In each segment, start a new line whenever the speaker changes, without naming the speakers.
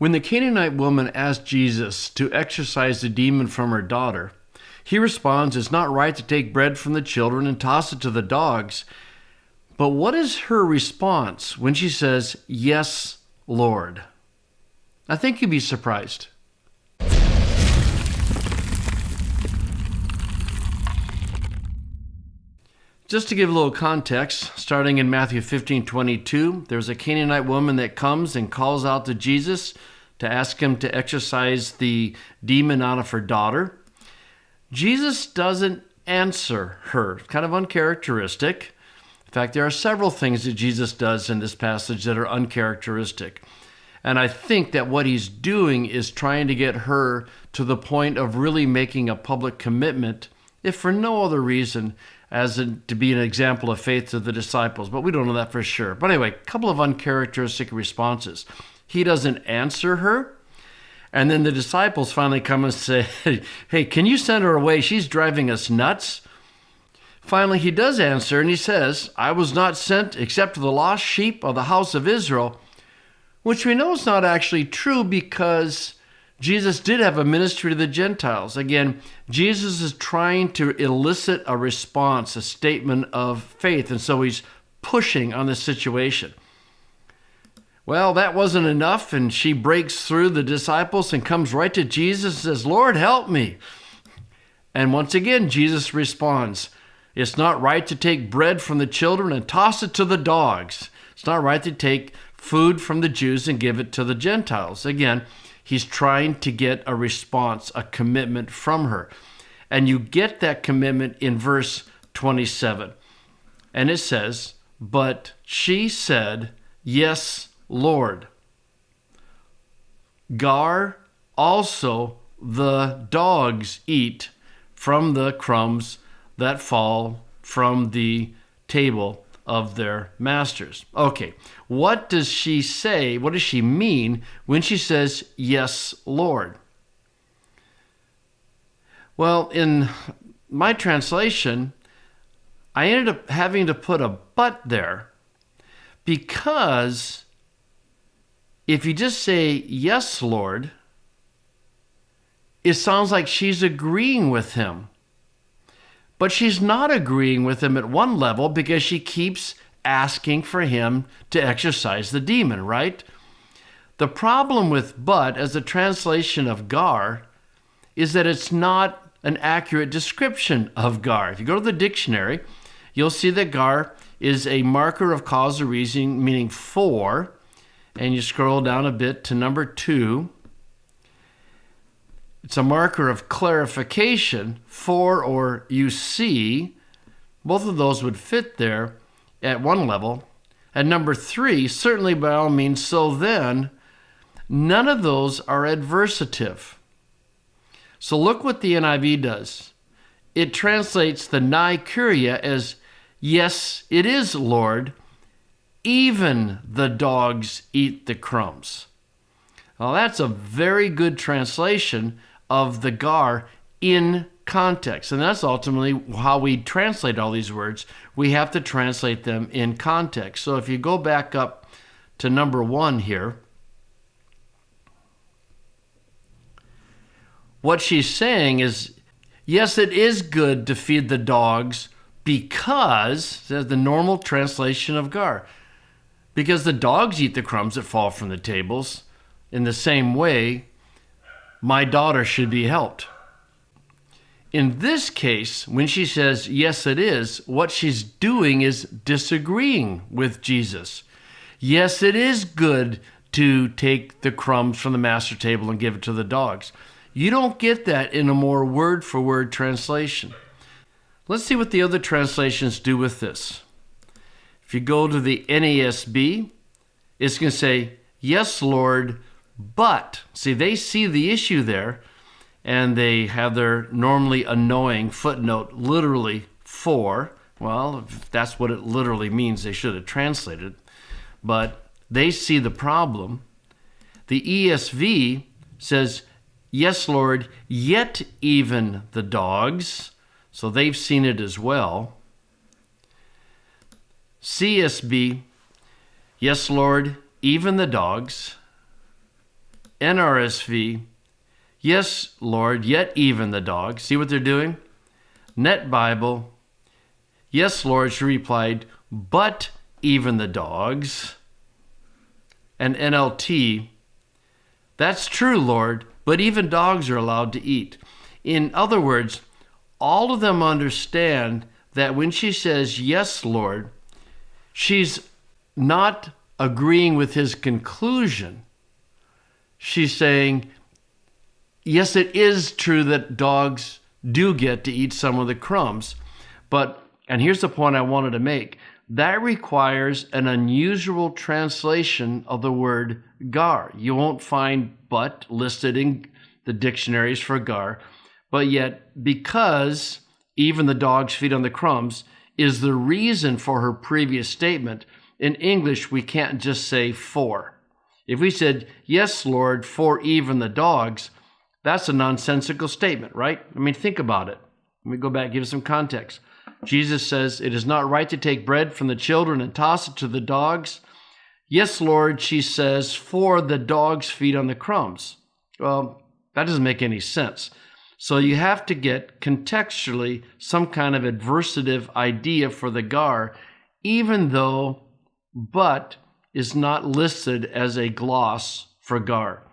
When the Canaanite woman asked Jesus to exorcise the demon from her daughter, he responds, "It's not right to take bread from the children and toss it to the dogs." But what is her response when she says, "Yes, Lord"? I think you'd be surprised. Just to give a little context, starting in Matthew 15:22, there's a Canaanite woman that comes and calls out to Jesus to ask him to exorcise the demon out of her daughter. Jesus doesn't answer her. Kind of uncharacteristic. In fact, there are several things that Jesus does in this passage that are uncharacteristic. And I think that what he's doing is trying to get her to the point of really making a public commitment, if for no other reason, to be an example of faith to the disciples. But we don't know that for sure. But anyway, a couple of uncharacteristic responses. He doesn't answer her. And then the disciples finally come and say, "Hey, can you send her away? She's driving us nuts." Finally, he does answer, and he says, "I was not sent except to the lost sheep of the house of Israel," which we know is not actually true because Jesus did have a ministry to the Gentiles. Again, Jesus is trying to elicit a response, a statement of faith, and so he's pushing on the situation. Well, that wasn't enough, and she breaks through the disciples and comes right to Jesus and says, "Lord, help me." And once again, Jesus responds, "It's not right to take bread from the children and toss it to the dogs. It's not right to take food from the Jews and give it to the Gentiles." Again, he's trying to get a response, a commitment from her. And you get that commitment in verse 27. And it says, "But she said, 'Yes, Lord.' Gar, also the dogs eat from the crumbs that fall from the table of their masters." Okay, what does she say? What does she mean when she says, "Yes, Lord"? Well, in my translation, I ended up having to put a "but" there because if you just say, "Yes, Lord," it sounds like she's agreeing with him. But she's not agreeing with him at one level because she keeps asking for him to exorcise the demon, right? The problem with "but" as a translation of Gar is that it's not an accurate description of Gar. If you go to the dictionary, you'll see that Gar is a marker of causal reasoning, meaning for, and you scroll down a bit to number 2. It's a marker of clarification, for or you see. Both of those would fit there at one level. At number 3, certainly by all means, so then, none of those are adversative. So look what the NIV does. It translates the "nai curia" as, "Yes, it is, Lord, even the dogs eat the crumbs." Well, that's a very good translation of the Gar in context. And that's ultimately how we translate all these words. We have to translate them in context. So if you go back up to number 1 here, what she's saying is, yes, it is good to feed the dogs because, says the normal translation of Gar, because the dogs eat the crumbs that fall from the tables. In the same way, my daughter should be helped. In this case, when she says, "Yes, it is," what she's doing is disagreeing with Jesus. Yes, it is good to take the crumbs from the master table and give it to the dogs. You don't get that in a more word-for-word translation. Let's see what the other translations do with this. If you go to the NASB, it's going to say, "Yes, Lord, but," see, they see the issue there, and they have their normally annoying footnote, literally "for." Well, if that's what it literally means, they should have translated. But they see the problem. The ESV says, "Yes, Lord, yet even the dogs." So they've seen it as well. CSB, "Yes, Lord, even the dogs." NRSV, yes, Lord, yet even the dogs. See what they're doing? Net Bible, yes, Lord, she replied, but even the dogs. And NLT, that's true, Lord, but even dogs are allowed to eat. In other words, all of them understand that when she says, yes, Lord, she's not agreeing with his conclusion. She's saying, yes, it is true that dogs do get to eat some of the crumbs, but, and here's the point I wanted to make, that requires an unusual translation of the word gar. You won't find but listed in the dictionaries for gar, but yet because even the dogs feed on the crumbs is the reason for her previous statement. In English, we can't just say for. If we said, yes, Lord, for even the dogs, that's a nonsensical statement, right? I mean, think about it. Let me go back and give some context. Jesus says, it is not right to take bread from the children and toss it to the dogs. Yes, Lord, she says, for the dogs feed on the crumbs. Well, that doesn't make any sense. So you have to get contextually some kind of adversative idea for the gar, even though but is not listed as a gloss for gar.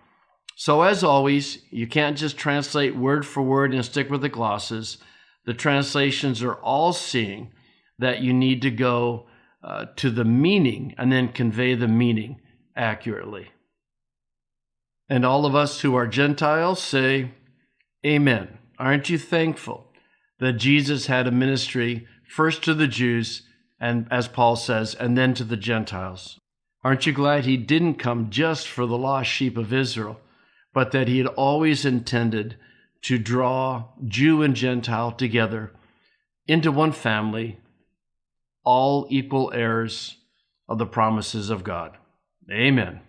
So as always, you can't just translate word for word and stick with the glosses. The translations are all seeing that you need to go to the meaning and then convey the meaning accurately. And all of us who are Gentiles say, amen. Aren't you thankful that Jesus had a ministry first to the Jews, and as Paul says, and then to the Gentiles? Aren't you glad he didn't come just for the lost sheep of Israel, but that he had always intended to draw Jew and Gentile together into one family, all equal heirs of the promises of God? Amen.